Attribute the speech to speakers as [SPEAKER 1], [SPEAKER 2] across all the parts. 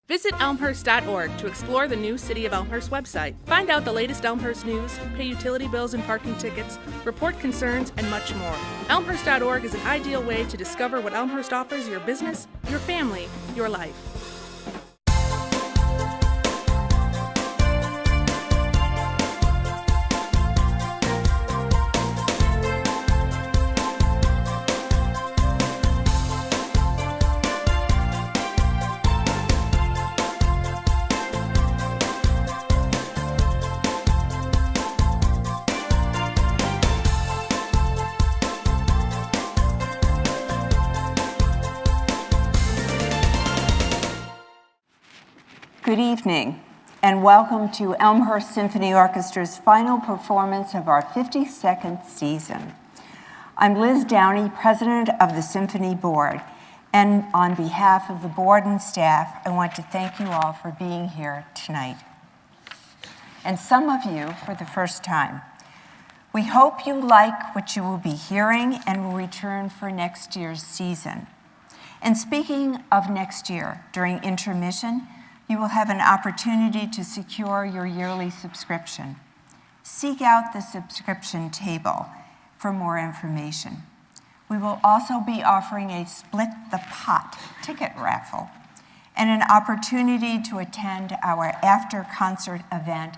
[SPEAKER 1] Visit elmhurst.org to explore the new City of Elmhurst website. Find out the latest Elmhurst news, pay utility bills and parking tickets, report concerns, and much more. Elmhurst.org is an ideal way to discover what Elmhurst offers your business, your family, your life.
[SPEAKER 2] Good evening, and welcome to Elmhurst Symphony Orchestra's final performance of our 52nd season. I'm Liz Downey, president of the Symphony Board, and on behalf of the board and staff, I want to thank you all for being here tonight, and some of you for the first time. We hope you like what you will be hearing and will return for next year's season. And speaking of next year, during intermission, you will have an opportunity to secure your yearly subscription. Seek out the subscription table for more information. We will also be offering a Split the Pot ticket raffle and an opportunity to attend our after-concert event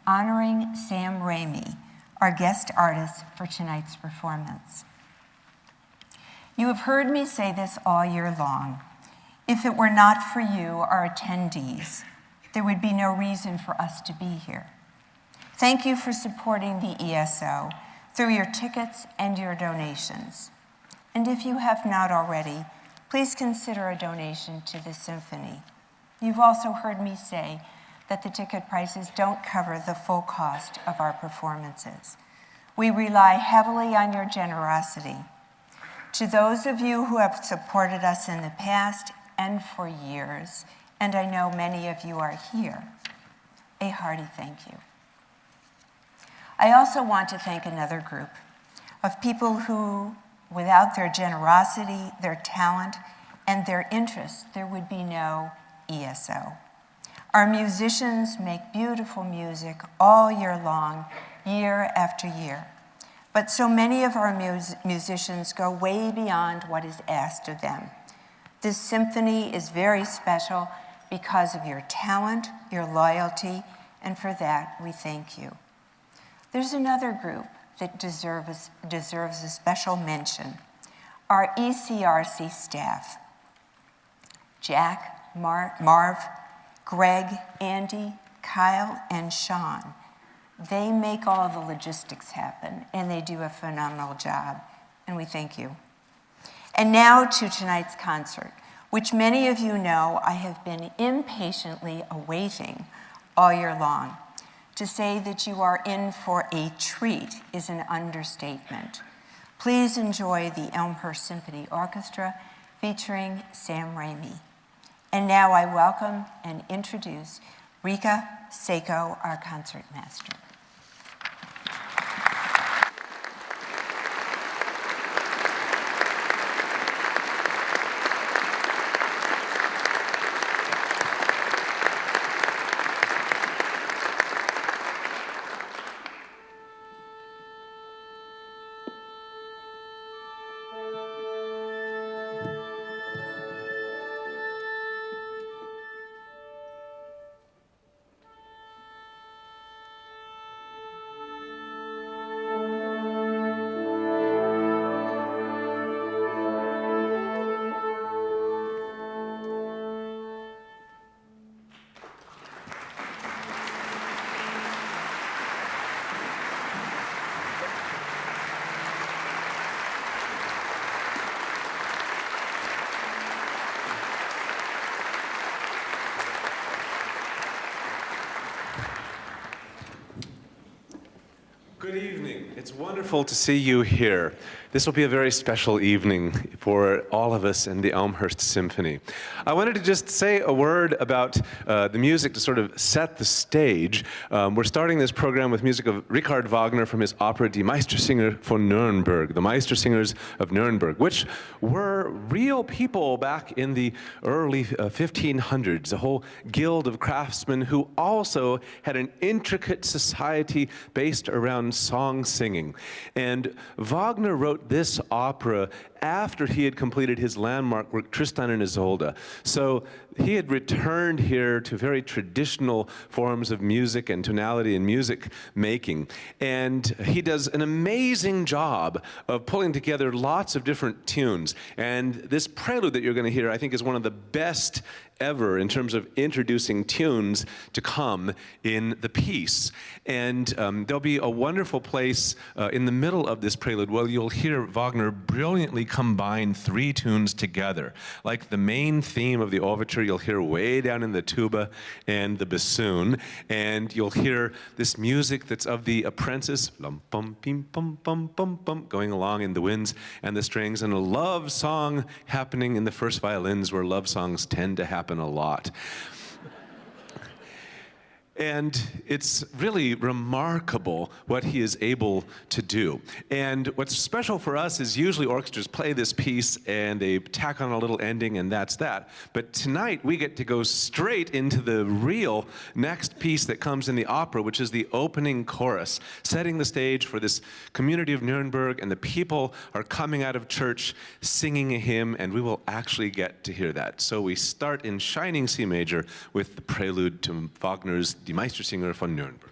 [SPEAKER 2] honoring Sam Raimi, our guest artist for tonight's performance. You have heard me say this all year long. If it were not for you, our attendees, there would be no reason for us to be here. Thank you for supporting the ESO through your tickets and your donations. And if you have not already, please consider a donation to the Symphony. You've also heard me say that the ticket prices don't cover the full cost of our performances. We rely heavily on your generosity. To those of you who have supported us in the past and for years, and I know many of you are here, a hearty thank you. I also want to thank another group of people who, without their generosity, their talent, and their interest, there would be no ESO. Our musicians make beautiful music all year long, year after year. But so many of our musicians go way beyond what is asked of them. This symphony is very special because of your talent, your loyalty, and for that, we thank you. There's another group that deserves a special mention, our ECRC staff. Jack, Marv, Greg, Andy, Kyle, and Sean. They make all the logistics happen, and they do a phenomenal job, and we thank you. And now to tonight's concert, which many of you know I have been impatiently awaiting all year long. To say that you are in for a treat is an understatement. Please enjoy the Elmhurst Symphony Orchestra featuring Sam Raimi. And now I welcome and introduce Rika Seiko, our concertmaster.
[SPEAKER 3] Good evening. It's wonderful to see you here. This will be a very special evening for all of us in the Elmhurst Symphony. I wanted to just say a word about the music to sort of set the stage. We're starting this program with music of Richard Wagner from his opera Die Meistersinger von Nürnberg, the Meistersingers of Nuremberg, which were real people back in the early 1500s, a whole guild of craftsmen who also had an intricate society based around song singing. And Wagner wrote this opera after he had completed his landmark work, Tristan and Isolde. So he had returned here to very traditional forms of music and tonality and music making. And he does an amazing job of pulling together lots of different tunes. And this prelude that you're going to hear, I think, is one of the best ever in terms of introducing tunes to come in the piece. And there'll be a wonderful place in the middle of this prelude where you'll hear Wagner brilliantly combine three tunes together. Like the main theme of the overture, you'll hear way down in the tuba and the bassoon, and you'll hear this music that's of the apprentice, lum bum bim bum bum bum bum, going along in the winds and the strings, and a love song happening in the first violins, where love songs tend to happen a lot. And it's really remarkable what he is able to do. And what's special for us is usually orchestras play this piece and they tack on a little ending and that's that. But tonight we get to go straight into the real next piece that comes in the opera, which is the opening chorus, setting the stage for this community of Nuremberg, and the people are coming out of church singing a hymn, and we will actually get to hear that. So we start in shining C major with the prelude to Wagner's Die Meistersinger von Nürnberg.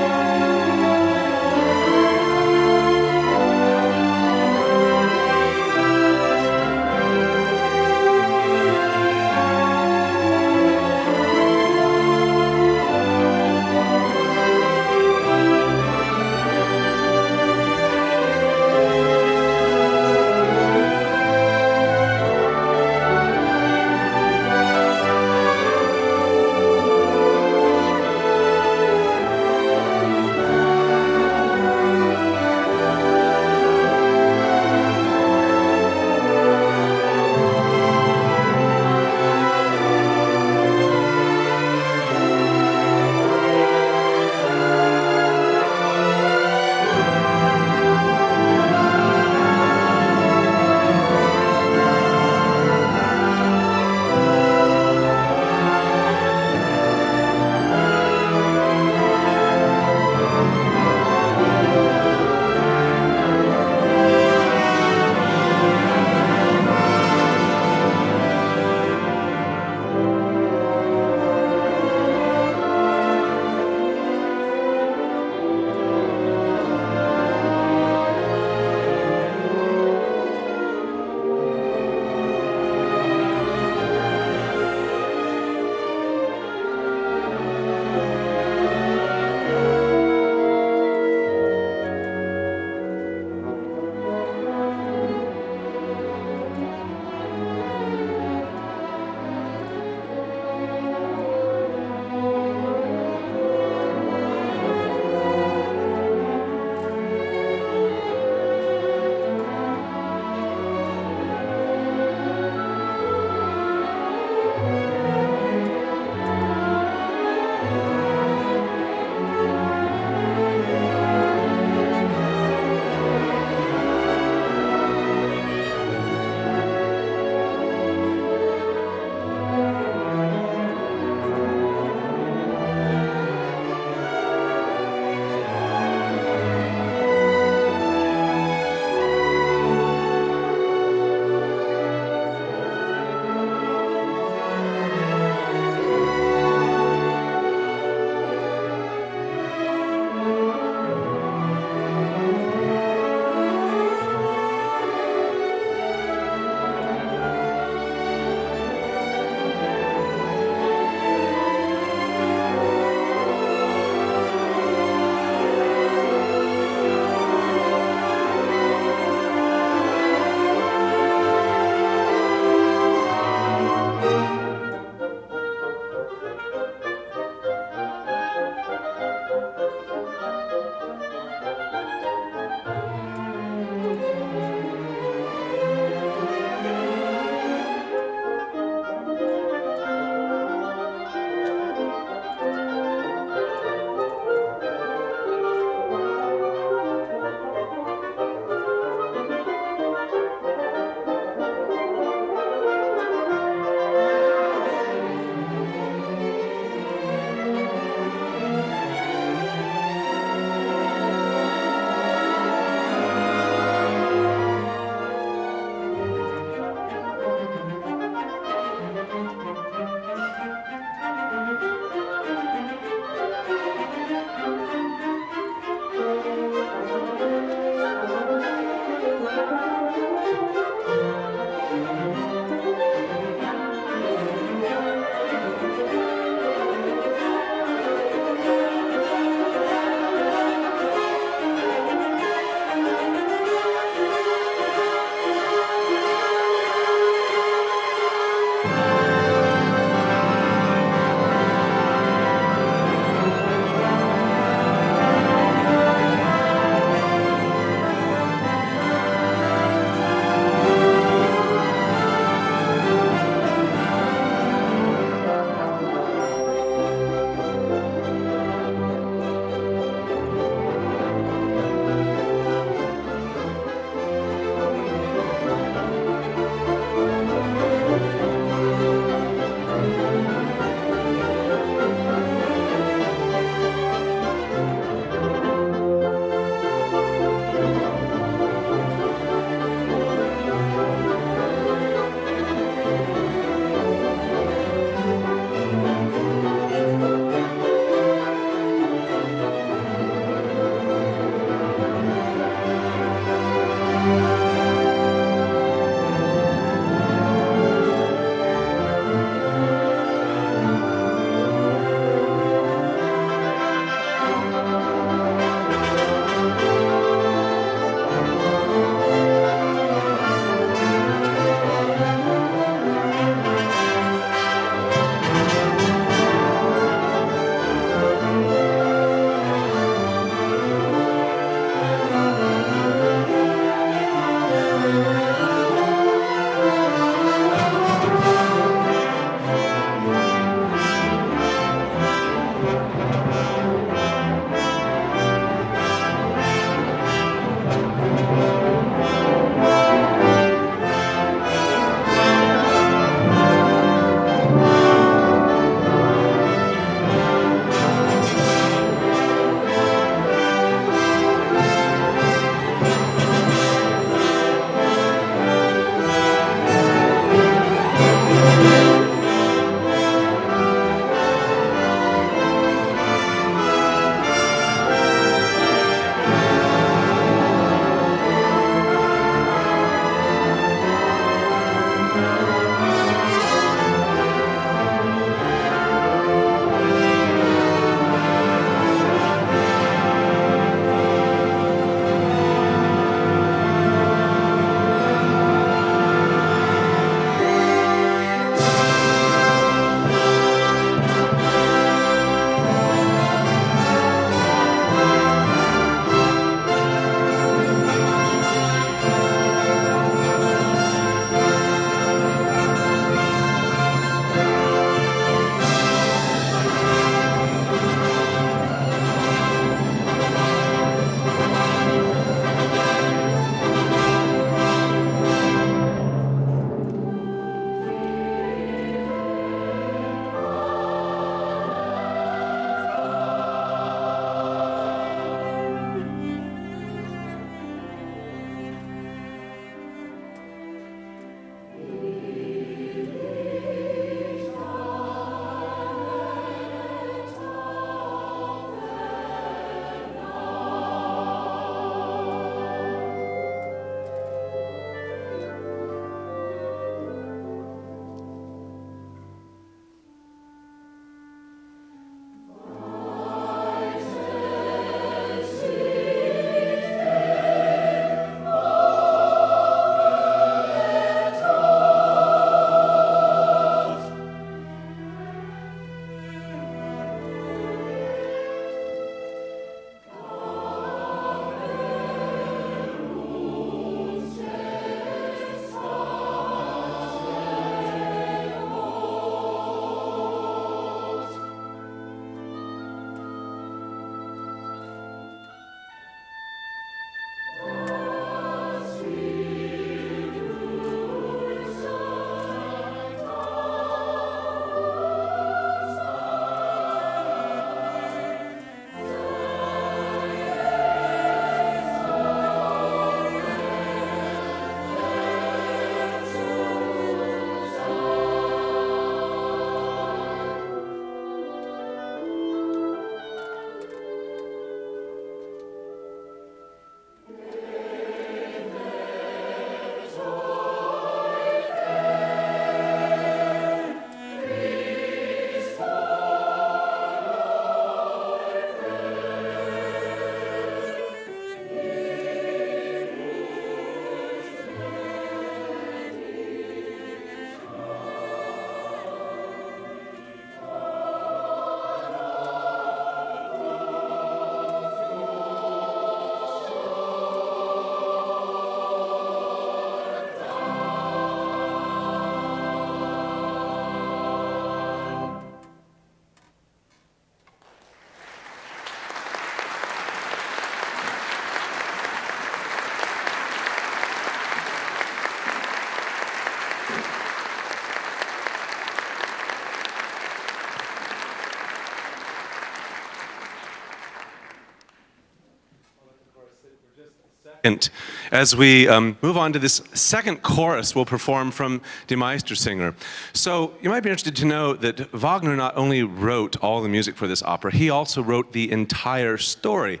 [SPEAKER 3] second. As we move on to this second chorus, we'll perform from Die Meistersinger. So you might be interested to know that Wagner not only wrote all the music for this opera, he also wrote the entire story,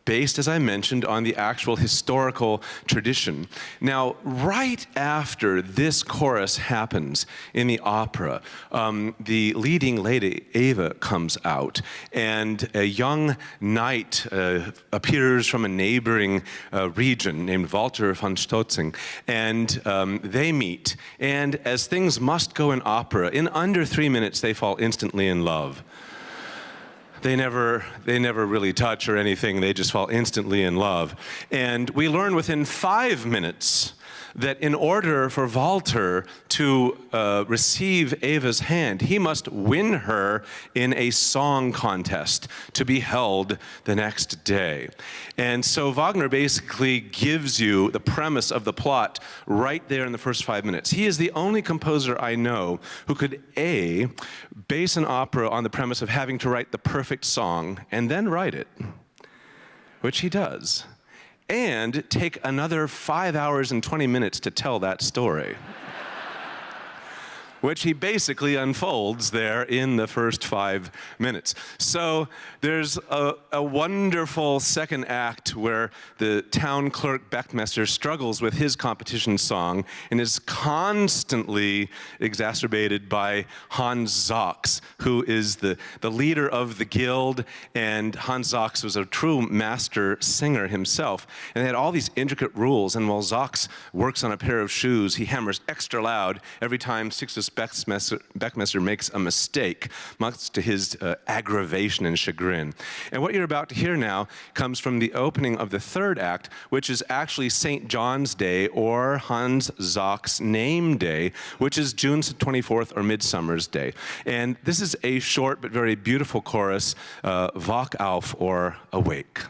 [SPEAKER 3] based, as I mentioned, on the actual historical tradition. Now, right after this chorus happens in the opera, the leading lady, Eva, comes out, and a young knight appears from a neighboring region named Walter von Stotzing, and they meet. And as things must go in opera, in under 3 minutes, they fall instantly in love. They never really touch or anything. They just fall instantly in love. And we learn within 5 minutes that in order for Walter to receive Eva's hand, he must win her in a song contest to be held the next day. And so Wagner basically gives you the premise of the plot right there in the first 5 minutes. He is the only composer I know who could A, base an opera on the premise of having to write the perfect song and then write it, which he does, and take another 5 hours and 20 minutes to tell that story, which he basically unfolds there in the first 5 minutes. So there's a wonderful second act where the town clerk Beckmesser struggles with his competition song and is constantly exacerbated by Hans Sachs, who is the leader of the guild, and Hans Sachs was a true master singer himself. And they had all these intricate rules, and while Sachs works on a pair of shoes, he hammers extra loud every time Sixtus Beckmesser makes a mistake, much to his aggravation and chagrin. And what you're about to hear now comes from the opening of the third act, which is actually St. John's Day, or Hans Sachs' name day, which is June 24th, or Midsummer's Day. And this is a short but very beautiful chorus, Wach auf, or Awake.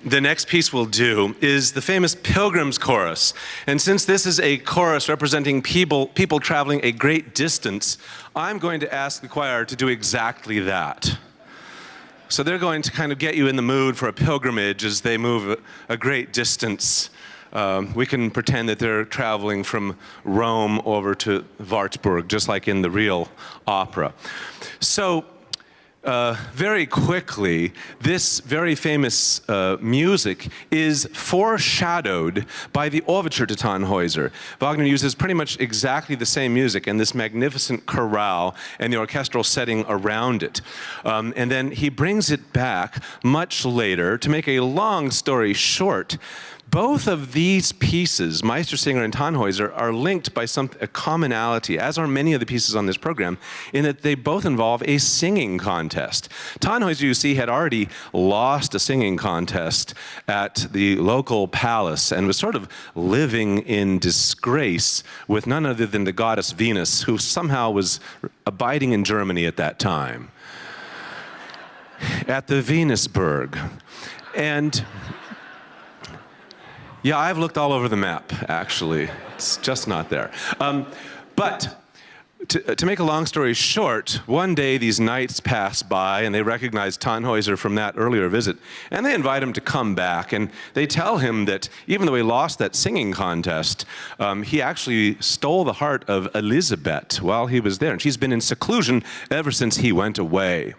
[SPEAKER 3] The next piece we'll do is the famous Pilgrim's Chorus. And since this is a chorus representing people traveling a great distance, I'm going to ask the choir to do exactly that. So they're going to kind of get you in the mood for a pilgrimage as they move a great distance we can pretend that they're traveling from Rome over to Wartburg, just like in the real opera. So, very quickly, this very famous music is foreshadowed by the overture to Tannhäuser. Wagner uses pretty much exactly the same music and this magnificent chorale and the orchestral setting around it. And then he brings it back much later. To make a long story short, both of these pieces, Meistersinger and Tannhäuser, are linked by a commonality, as are many of the pieces on this program, in that they both involve a singing contest. Tannhäuser, you see, had already lost a singing contest at the local palace and was sort of living in disgrace with none other than the goddess Venus, who somehow was abiding in Germany at that time, at the Venusberg. And yeah, I've looked all over the map, actually. It's just not there. But to make a long story short, one day these knights pass by and they recognize Tannhäuser from that earlier visit, and they invite him to come back. And they tell him that even though he lost that singing contest, he actually stole the heart of Elisabeth while he was there. And she's been in seclusion ever since he went away.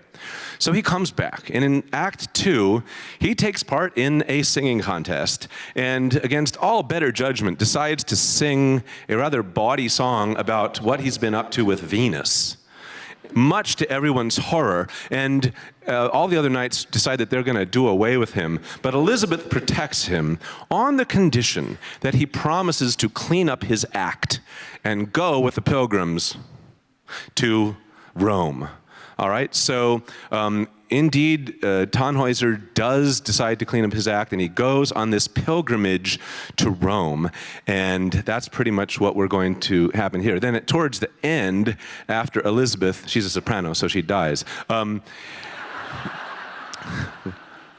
[SPEAKER 3] So he comes back, and in Act 2, he takes part in a singing contest, and against all better judgment, decides to sing a rather bawdy song about what he's been up to with Venus, much to everyone's horror, and all the other knights decide that they're going to do away with him. But Elisabeth protects him on the condition that he promises to clean up his act and go with the pilgrims to Rome. All right, so indeed, Tannhäuser does decide to clean up his act, and he goes on this pilgrimage to Rome, and that's pretty much what we're going to happen here. Then towards the end, after Elizabeth, she's a soprano, so she dies.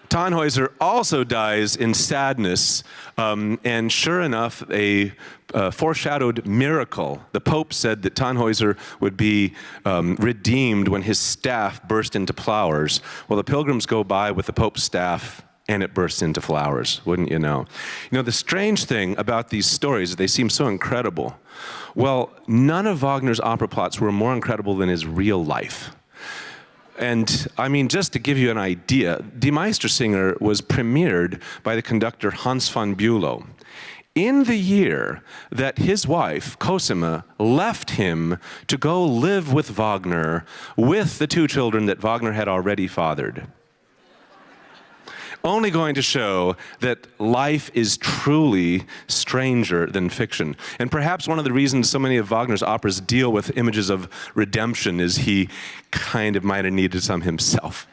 [SPEAKER 3] Tannhäuser also dies in sadness, and sure enough, a foreshadowed miracle. The Pope said that Tannhäuser would be redeemed when his staff burst into flowers. Well, the pilgrims go by with the Pope's staff, and it bursts into flowers, wouldn't you know? You know, the strange thing about these stories is they seem so incredible. Well, none of Wagner's opera plots were more incredible than his real life. And I mean, just to give you an idea, Die Meistersinger was premiered by the conductor Hans von Bülow in the year that his wife, Cosima, left him to go live with Wagner with the two children that Wagner had already fathered. Only going to show that life is truly stranger than fiction. And perhaps one of the reasons so many of Wagner's operas deal with images of redemption is he kind of might have needed some himself.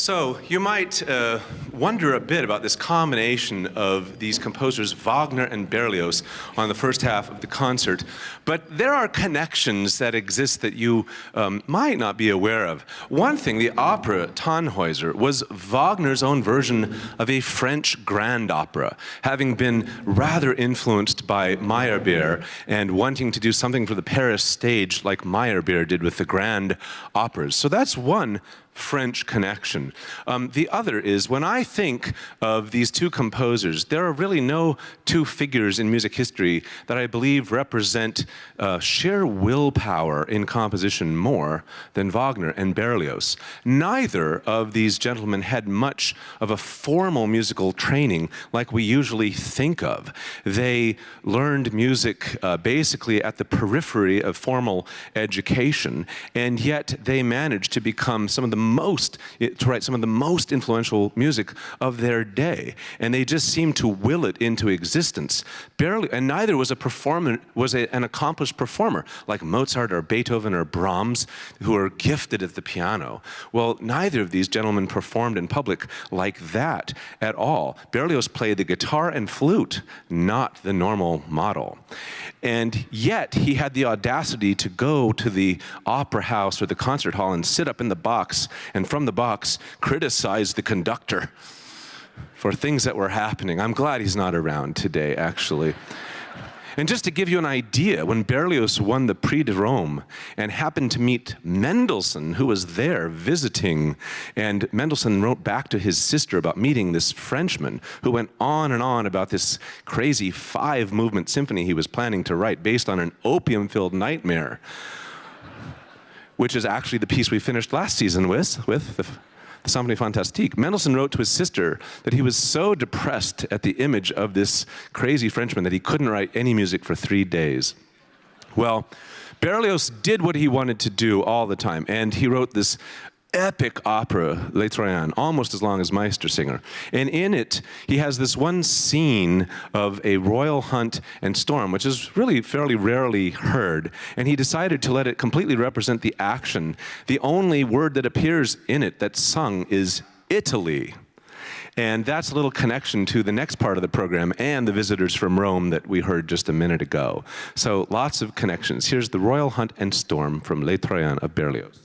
[SPEAKER 3] So you might wonder a bit about this combination of these composers, Wagner and Berlioz, on the first half of the concert. But there are connections that exist that you might not be aware of. One thing, the opera Tannhäuser was Wagner's own version of a French grand opera, having been rather influenced by Meyerbeer and wanting to do something for the Paris stage like Meyerbeer did with the grand operas. So that's one French connection. The other is, when I think of these two composers, there are really no two figures in music history that I believe represent sheer willpower in composition more than Wagner and Berlioz. Neither of these gentlemen had much of a formal musical training like we usually think of. They learned music basically at the periphery of formal education, and yet they managed to become to write some of the most influential music of their day, and they just seemed to will it into existence. And neither was an accomplished performer like Mozart or Beethoven or Brahms, who are gifted at the piano. Well, neither of these gentlemen performed in public like that at all. Berlioz played the guitar and flute, not the normal model. And yet he had the audacity to go to the opera house or the concert hall and sit up in the box, and from the box criticize the conductor for things that were happening. I'm glad he's not around today, actually. And just to give you an idea, when Berlioz won the Prix de Rome and happened to meet Mendelssohn, who was there visiting, and Mendelssohn wrote back to his sister about meeting this Frenchman who went on and on about this crazy 5-movement symphony he was planning to write based on an opium-filled nightmare, which is actually the piece we finished last season with the Symphony Fantastique. Mendelssohn wrote to his sister that he was so depressed at the image of this crazy Frenchman that he couldn't write any music for 3 days. Well, Berlioz did what he wanted to do all the time, and he wrote this epic opera, Les Troyens, almost as long as Meistersinger. And in it, he has this one scene of a royal hunt and storm, which is really fairly rarely heard. And he decided to let it completely represent the action. The only word that appears in it that's sung is Italy. And that's a little connection to the next part of the program and the visitors from Rome that we heard just a minute ago. So lots of connections. Here's the Royal Hunt and Storm from Les Troyens of Berlioz.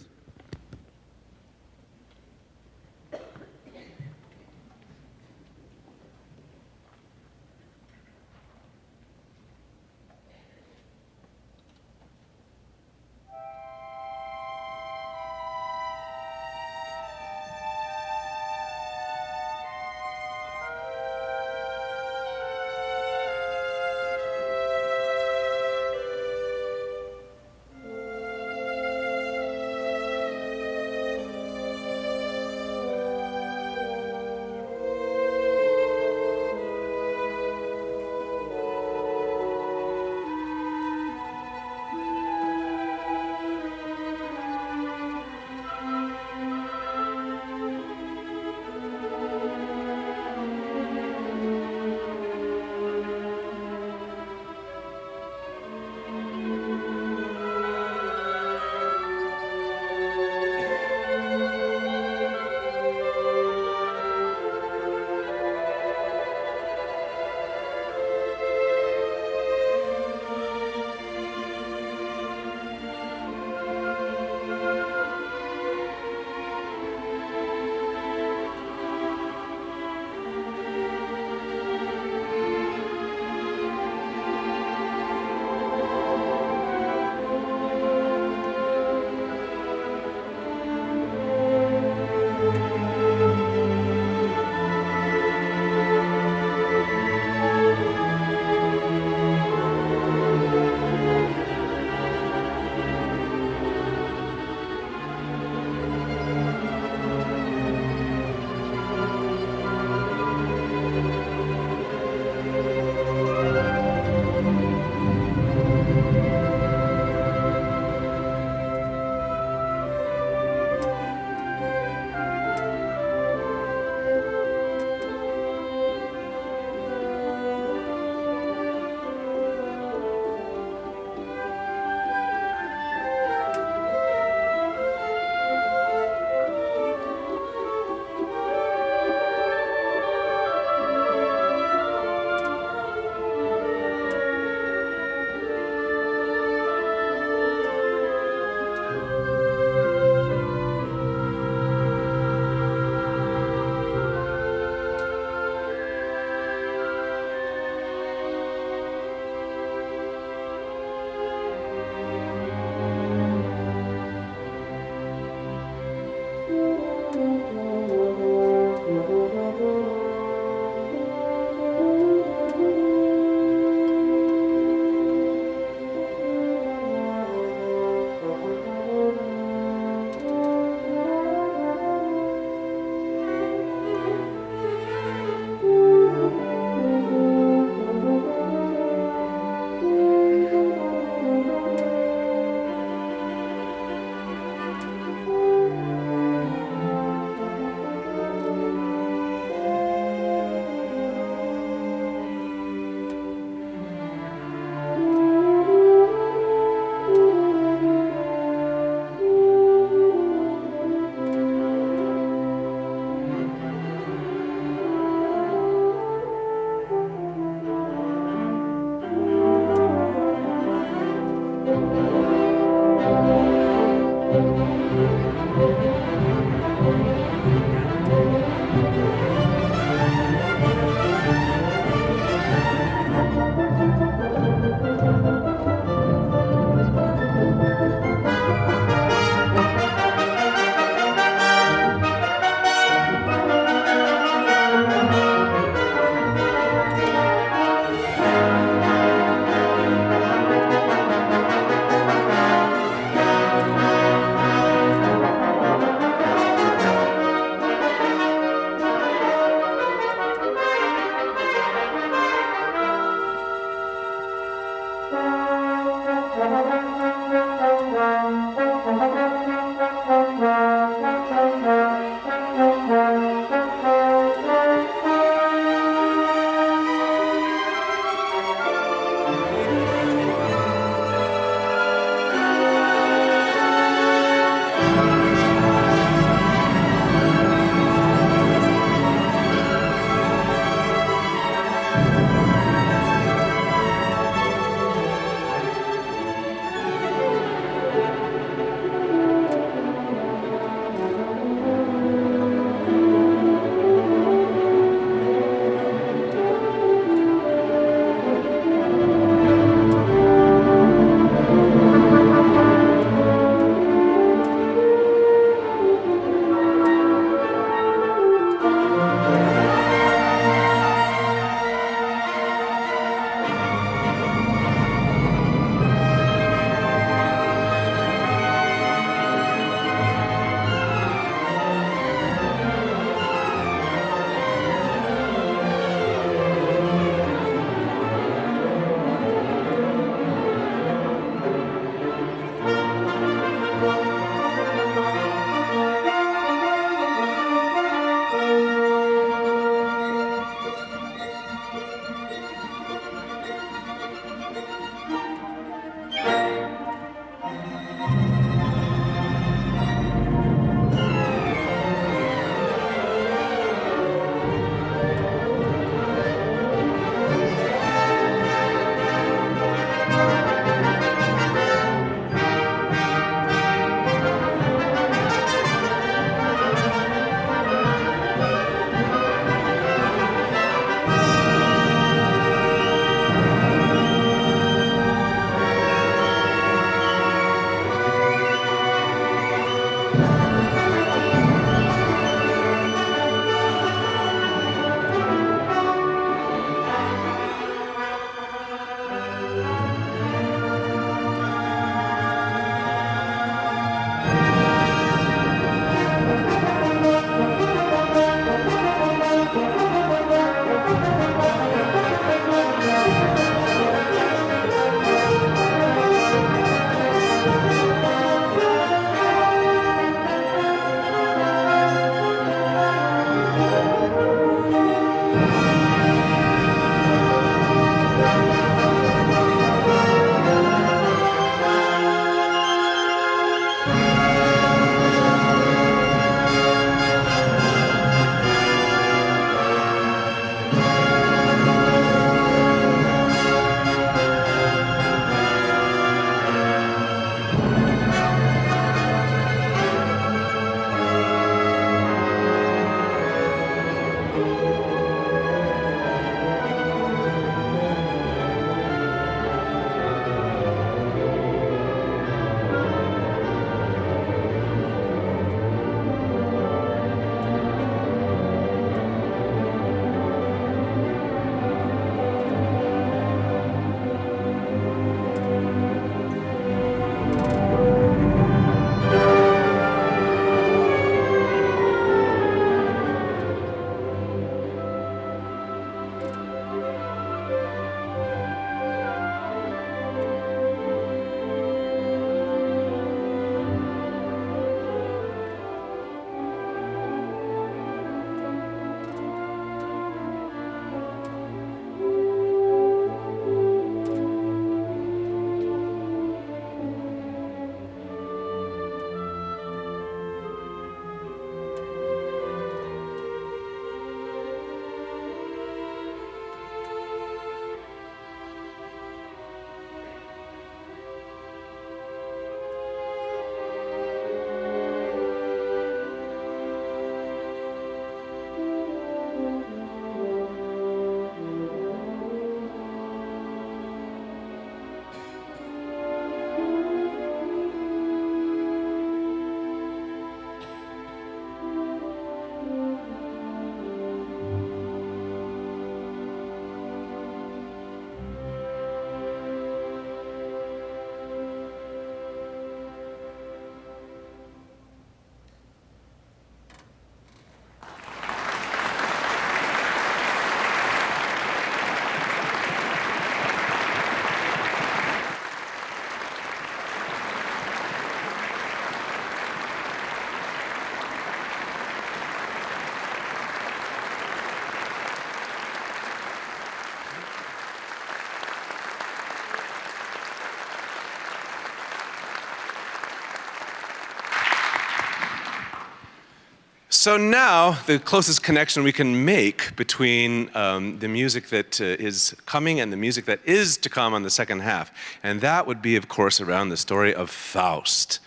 [SPEAKER 3] So now, the closest connection we can make between the music that is coming and the music that is to come on the second half. And that would be, of course, around the story of Faust.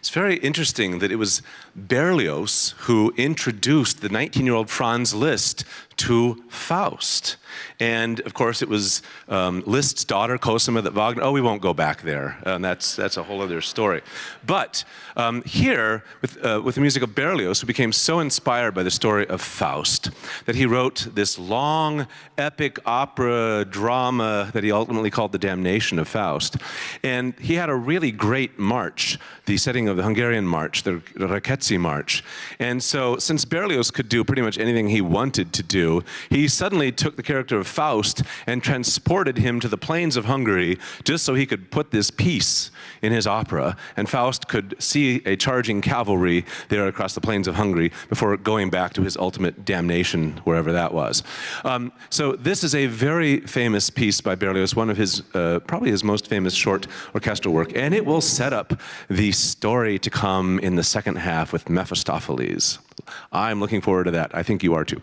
[SPEAKER 3] It's very interesting that it was Berlioz who introduced the 19-year-old Franz Liszt to Faust. And of course, it was Liszt's daughter, Cosima, that Wagner, we won't go back there. That's a whole other story. But here, with the music of Berlioz, who became so inspired by the story of Faust, that he wrote this long, epic opera drama that he ultimately called The Damnation of Faust. And he had a really great march, the setting of the Hungarian march, the Rákóczi march. And so, since Berlioz could do pretty much anything he wanted to do, he suddenly took the character of Faust and transported him to the plains of Hungary just so he could put this piece in his opera, and Faust could see a charging cavalry there across the plains of Hungary before going back to his ultimate damnation, wherever that was. So this is a very famous piece by Berlioz, one of his, probably his most famous short orchestral work, and it will set up the story to come in the second half with Mephistopheles. I'm looking forward to that. I think you are too.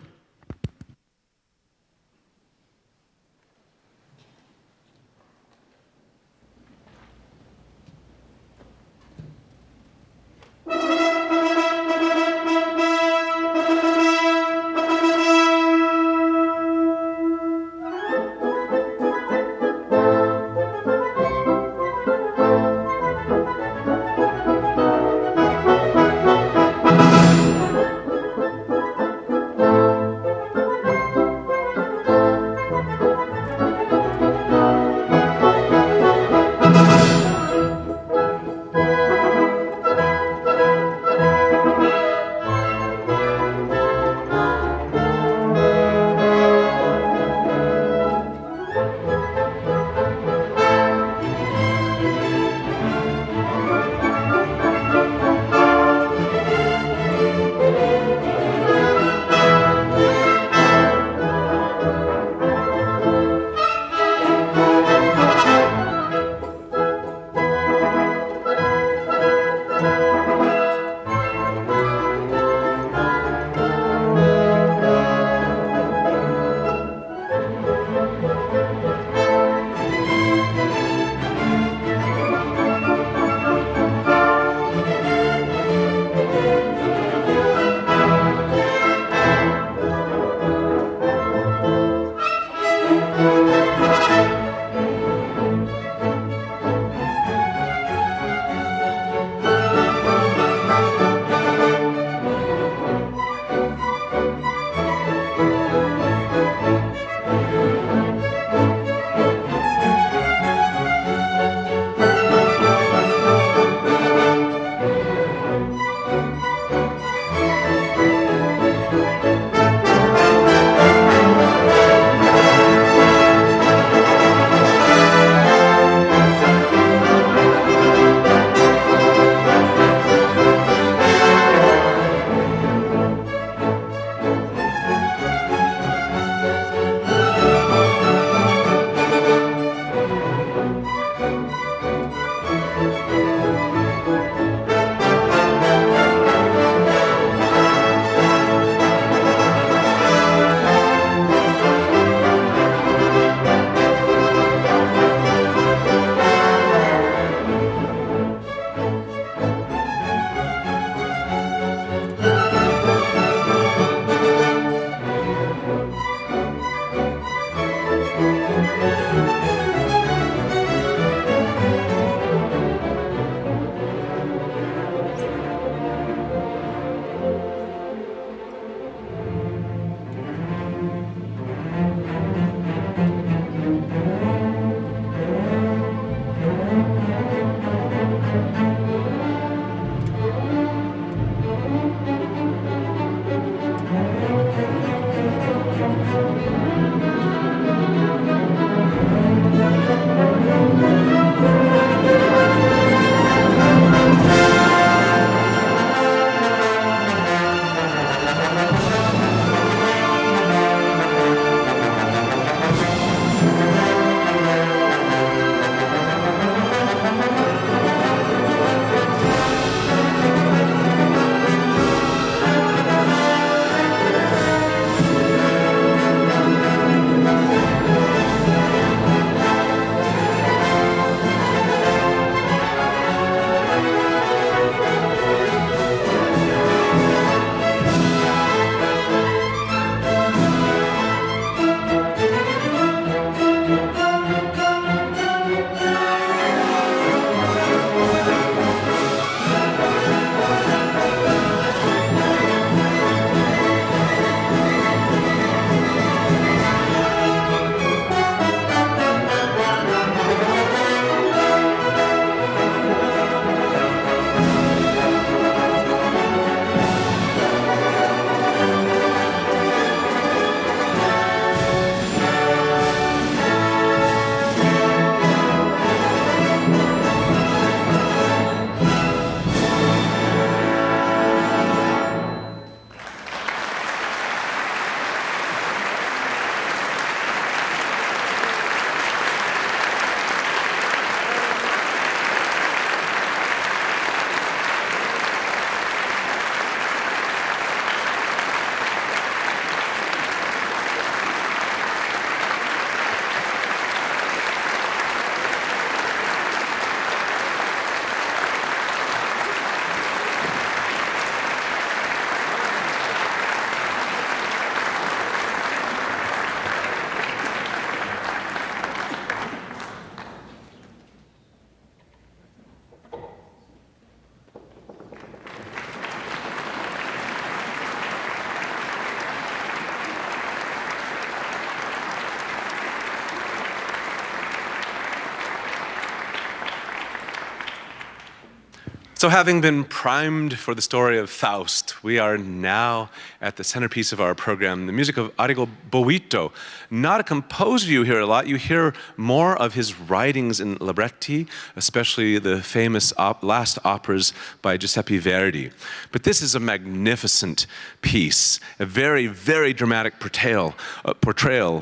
[SPEAKER 3] So having been primed for the story of Faust, we are now at the centerpiece of our program, the music of Arrigo Boito. Not a composer you hear a lot. You hear more of his writings in libretti, especially the famous last operas by Giuseppe Verdi. But this is a magnificent piece, a very, very dramatic portrayal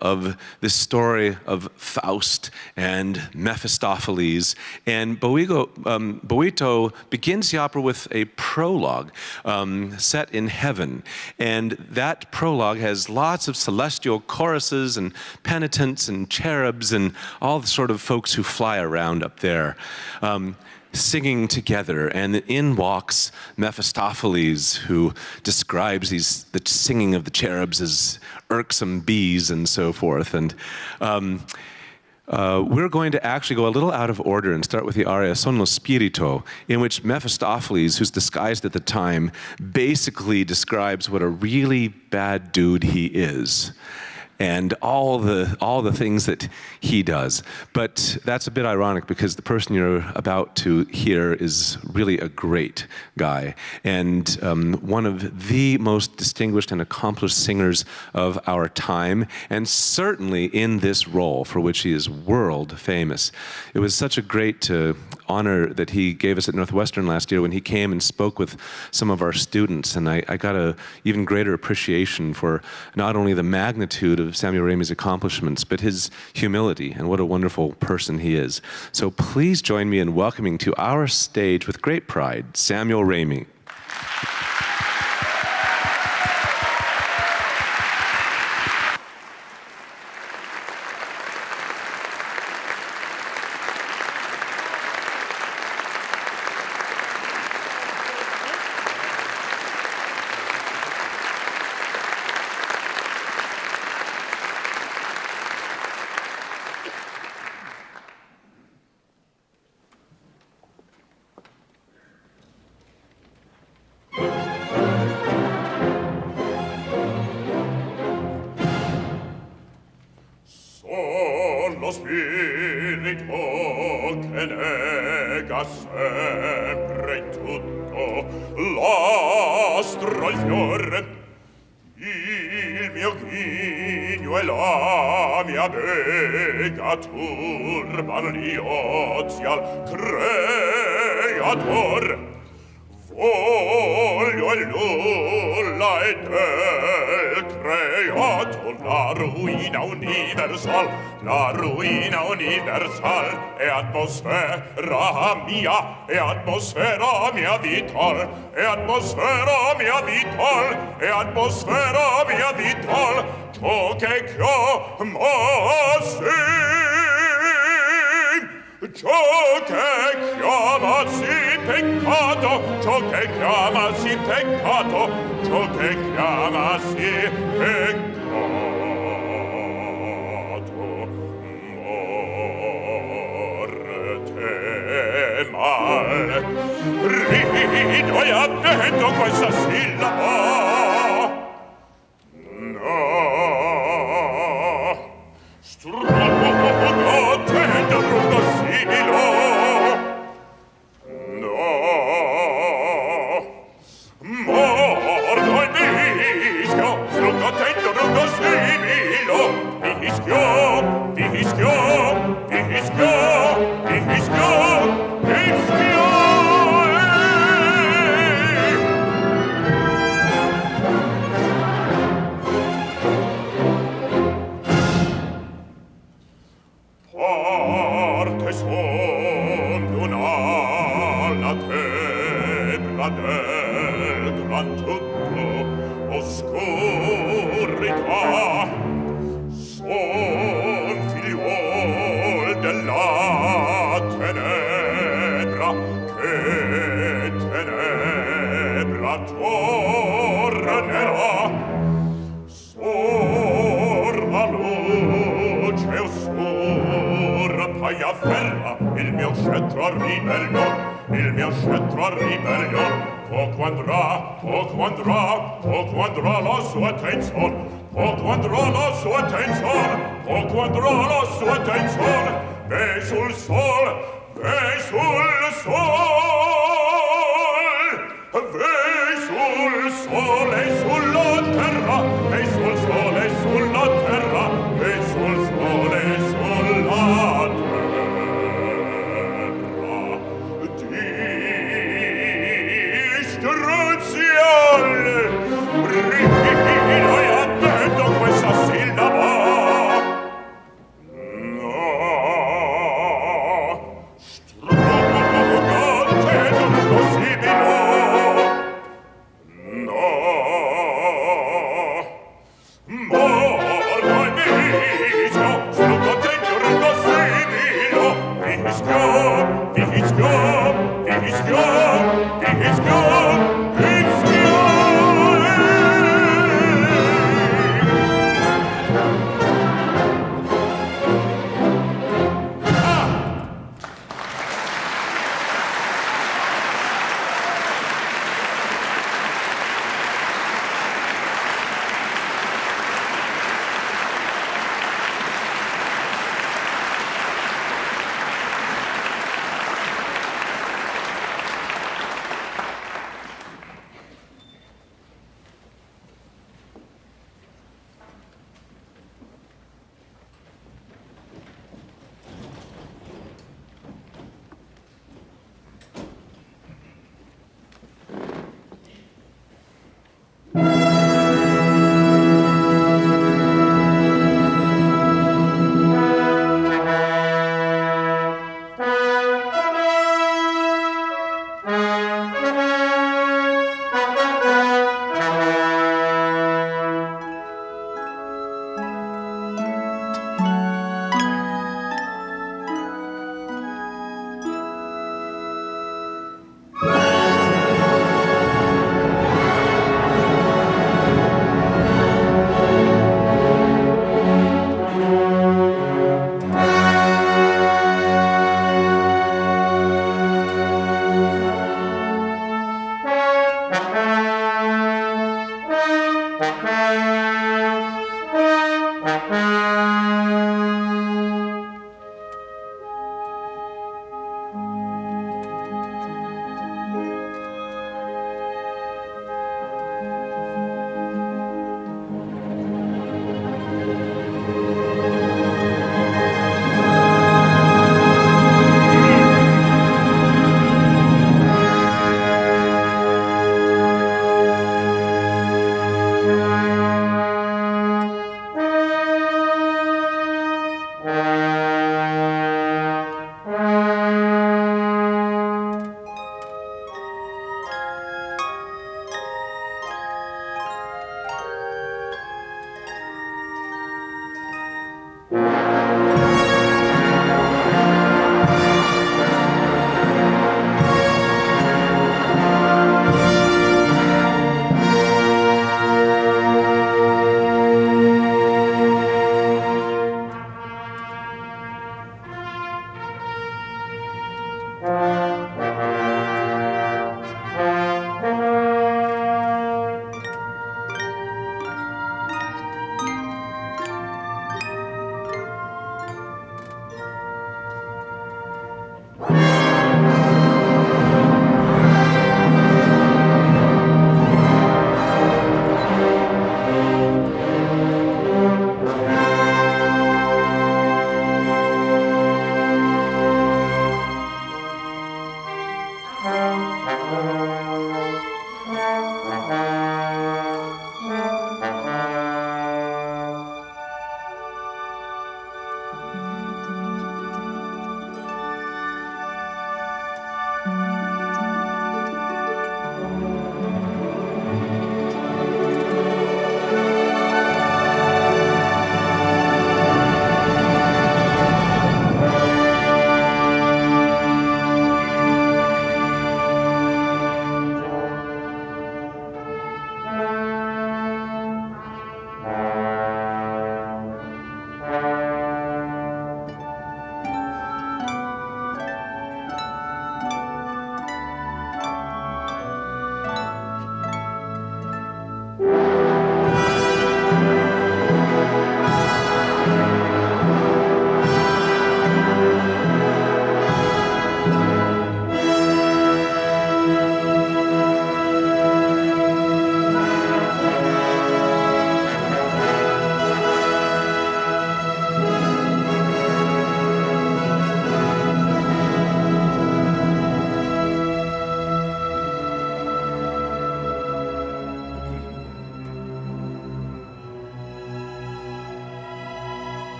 [SPEAKER 3] of the story of Faust and Mephistopheles. And Boito begins the opera with a prologue set in heaven. And that prologue has lots of celestial choruses and penitents and cherubs and all the sort of folks who fly around up there. Singing together, and in walks Mephistopheles, who describes the singing of the cherubs as irksome bees and so forth. And we're going to actually go a little out of order and start with the aria Son lo Spirito, in which Mephistopheles, who's disguised at the time, basically describes what a really bad dude he is, and all the things that he does. But that's a bit ironic because the person you're about to hear is really a great guy and one of the most distinguished and accomplished singers of our time, and certainly in this role for which he is world famous. It was such a great honor that he gave us at Northwestern last year when he came and spoke with some of our students, and I got an even greater appreciation for not only the magnitude of Samuel Ramey's accomplishments, but his humility and what a wonderful person he is. So please join me in welcoming to our stage with great pride, Samuel Ramey.
[SPEAKER 4] Lo spirito che nega sempre tutto, l'astro il fiore, il mio ghigno e la mia bega turban l'iozi al creator. Voglio il nulla e del creato la ruina universal e atmosfera mia vital ciò che chiamasi peccato, ciò che chiamasi peccato, morte, mal. Rido e attendo questa sillaba. No, strugo, tendo, rugo, similo. No, mordo e mischio, strugo, tendo, rugo, similo. Mischio, mischio, mischio, mischio, mischio. Parte son d'una tebra del gran tutto, oscurità. Son figliuol della tenebra, che tenebra tornerà. Sorra luce oscura, poi afferra il mio scettro a ribellion, poco andrà la sua attenzione, poco andrà la sua attenzione, ve sul sol,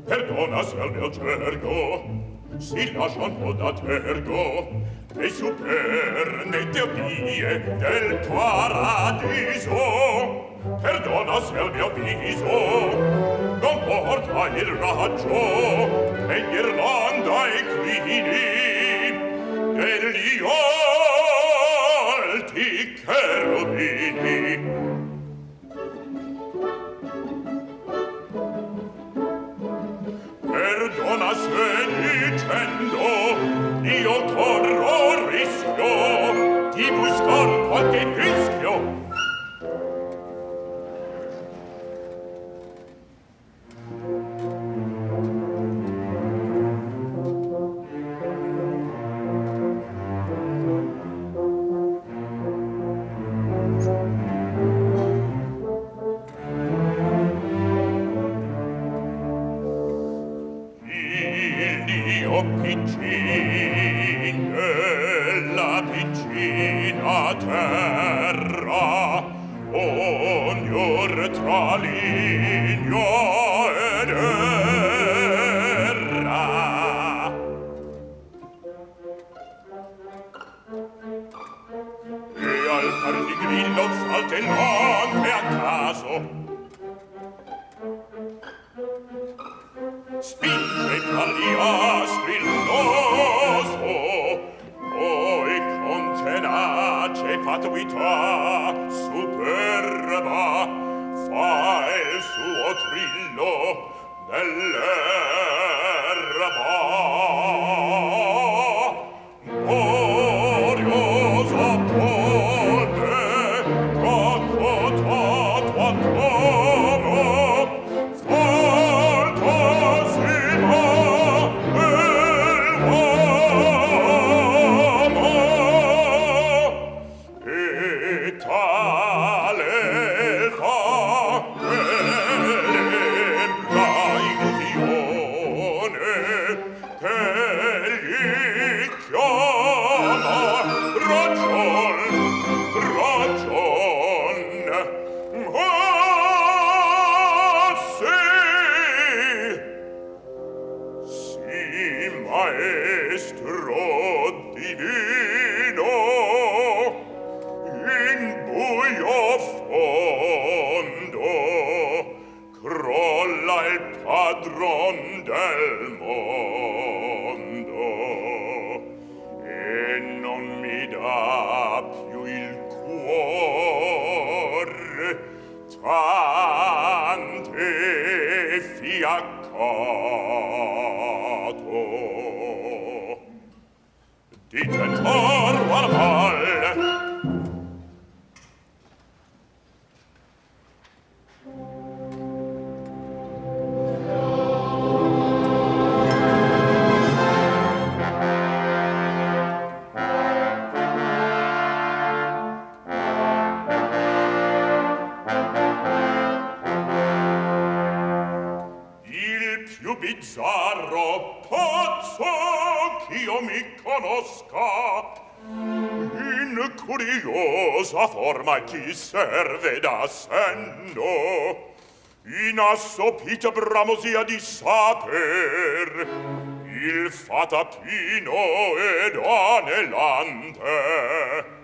[SPEAKER 4] Perdona se al mio cerco si lascia un po' da tergo e supernette odie del paradiso. Perdona se al mio viso non porta il raggio e l'Irlanda e crini degli alti cherubini. Perdona se dicendo io corro rischio di buscar qualche fischio. La piccina terra ognor tra ligno ed erra. E al par di grillo saltellante a caso spinge tra gli astri il noso, poi con tenace fatuità superba fa il suo trillo nell'erba. Gloriosa polve, caccotato atomo, fantasima dell'uomo, e tale fa celebra illusione che gli chiama ragion, ragion. Ah, sì, maestro divino, in buio fondo crolla il padron del mondo e non mi dà più il cuore tante fiaccato di tentar al mal. Bizzarro pazzo ch'io mi conosca, in curiosa forma ti serve da senno, in assopita bramosia di saper, il fatapino ed anelante.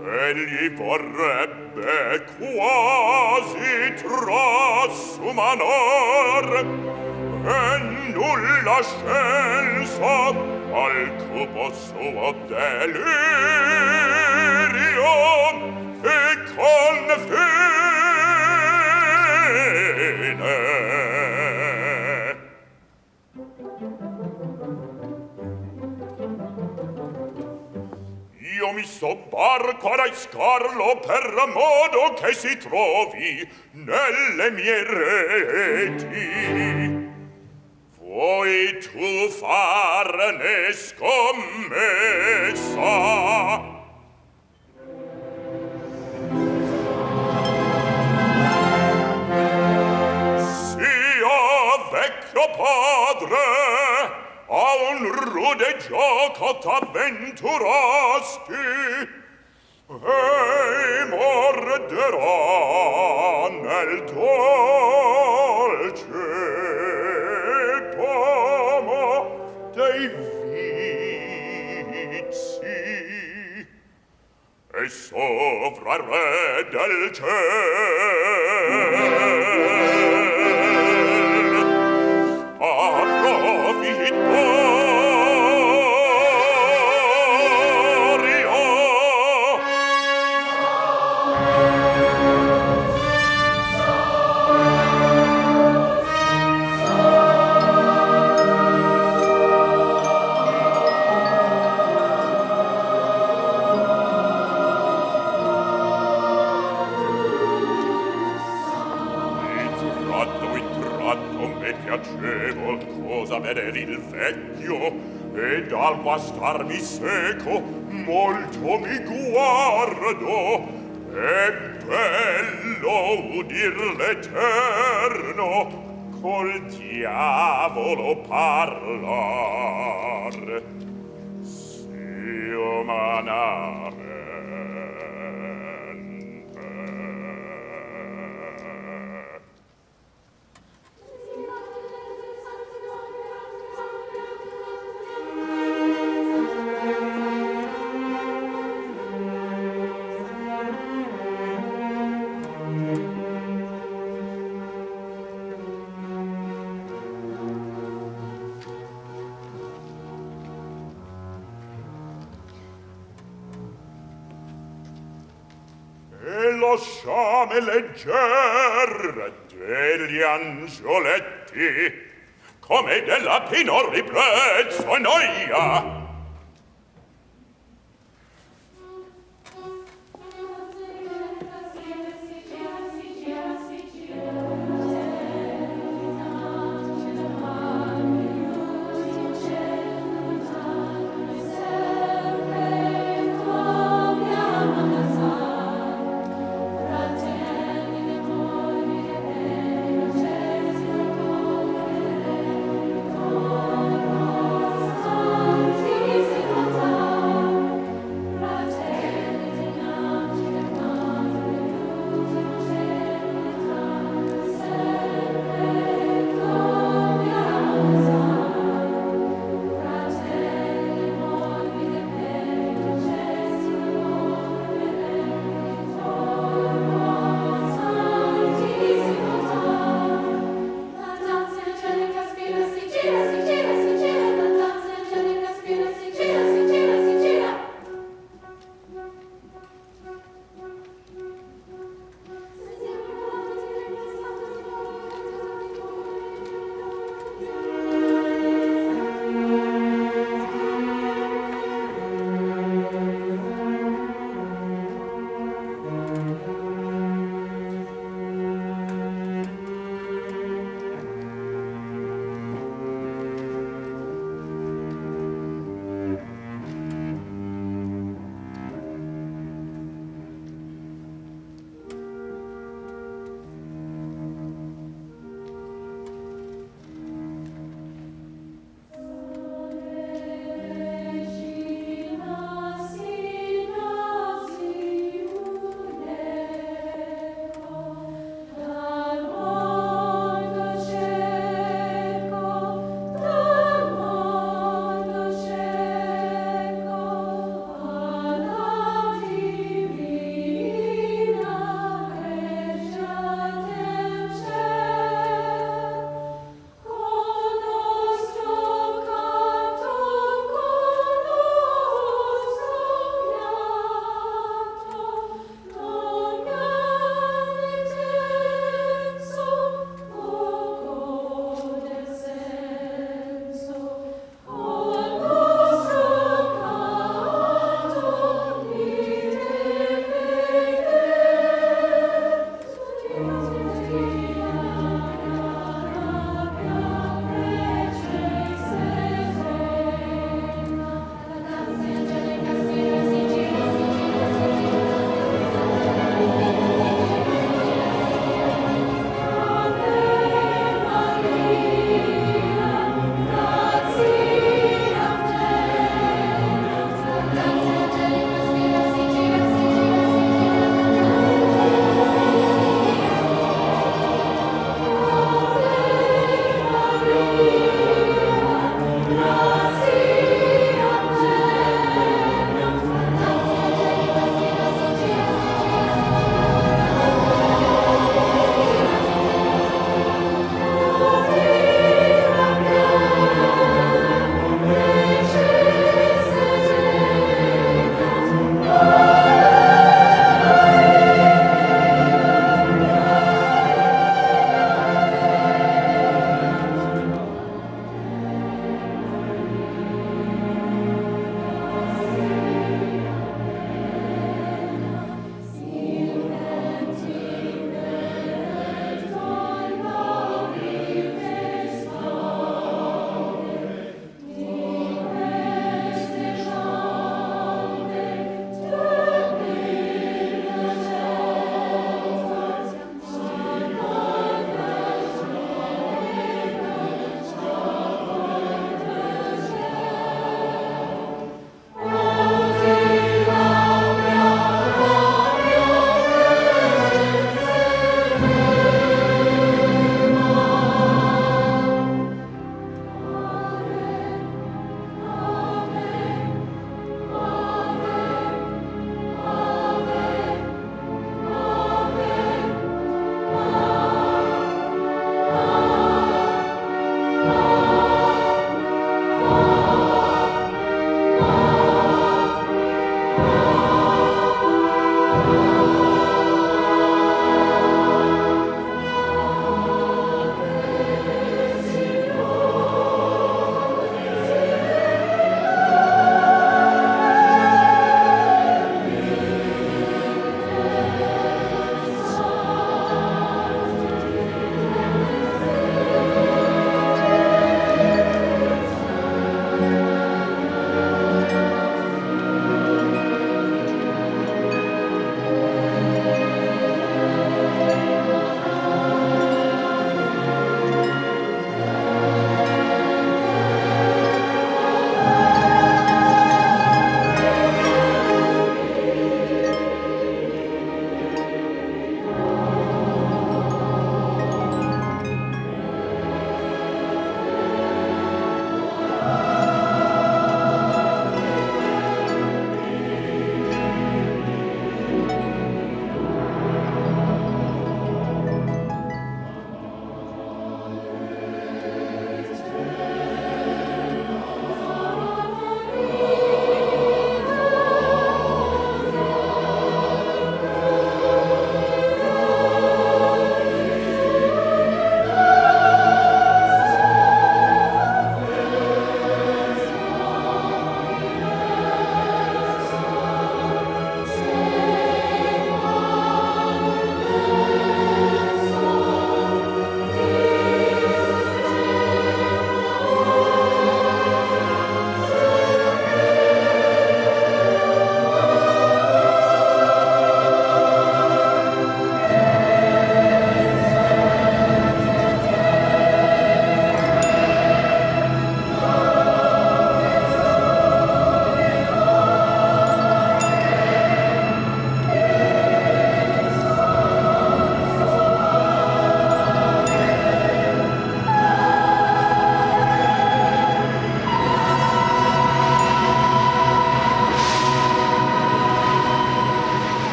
[SPEAKER 4] Egli vorrebbe quasi trasumanar e nulla scienza al cupo suo delirio e confine. Io mi sobbarco ad aiscarlo per modo che si trovi nelle mie reti. Vuoi tu farne scommessa? Sia vecchio padre, a un rude gioco t'avventurasti e morderà nel dolce dei vizi e sopra il re del ciel avrò vittoria. Piacevol cosa veder il vecchio e dal guastarmi seco molto mi guardo. È bello udir l'Eterno col diavolo parlar. Si umanamente lo sciame legger degli angioletti come della pinor ribrezzo e noia.
[SPEAKER 5] Sancti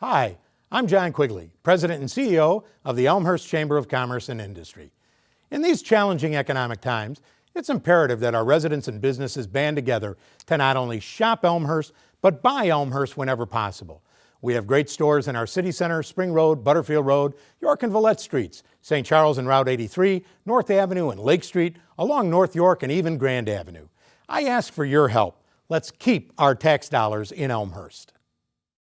[SPEAKER 5] Hi, I'm John Quigley, President and CEO of the Elmhurst Chamber of Commerce and Industry. In these challenging economic times, it's imperative that our residents and businesses band together to not only shop Elmhurst, but buy Elmhurst whenever possible. We have great stores in our city center, Spring Road, Butterfield Road, York and Villette Streets, St. Charles and Route 83, North Avenue and Lake Street, along North York and even Grand Avenue. I ask for your help. Let's keep our tax dollars in Elmhurst.